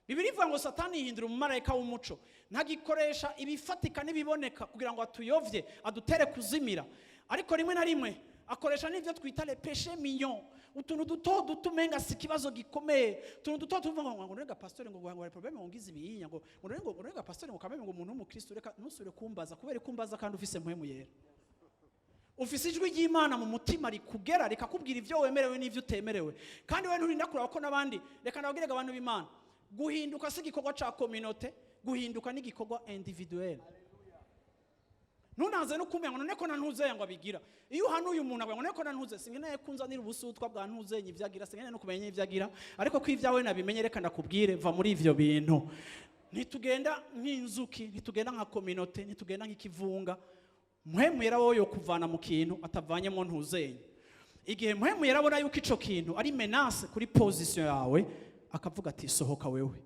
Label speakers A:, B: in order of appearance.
A: Bibiri ivuga ngo Satani yihindura umumarayika w'umuco, ntagikoresha ibifatika n'ibiboneka kugira ngo atuyovye adutere kuzimira, ariko rimwe na rimwe akoresha n'ivyo twita les péchés mignons, utuntu duto umenga si kibazo gikomeye, utuntu duto tuvuga ngo nega pastor ngo hari problème ngize ibiyinya ngo nega pastor ngo kameme ngo umuntu w'umukristo reka ntusubire kumbaza kubera kumbaza kandi ufise mpwemu yera, ufise ijwi ry'Imana mu mutima rikugera rikakubwira ivyo wemerewe n'ivyo utemerewe, kandi we nturinda kuraba ko nabandi. Reka nabagirega abantu b'Imana, guhinduka si igikorwa ca communauté, guhinduka ni igikorwa individuel. Ntunaze no kumenya ngo none ko nantuze ngo abigira. Iyo hanuye umuntu ngo none ko nantuze singeneye kunzanira ubusutwa bwa ntuze nyivyagira, singeneye no kumenya ivyagira, ariko ko ivyawe nabimenye reka ndakubwire va muri ivyo bintu. Ntitugenda nk'inzuki, ntitugenda nka communauté, ntitugenda nk'ikivunga. Mpwemu yera wowe yo kuvana mu kintu atavanyemo ntuzenye. Igihe mpwemu yera abona yuko ico kintu ari menace kuri position yawe, akavuga ati sohoka wewe.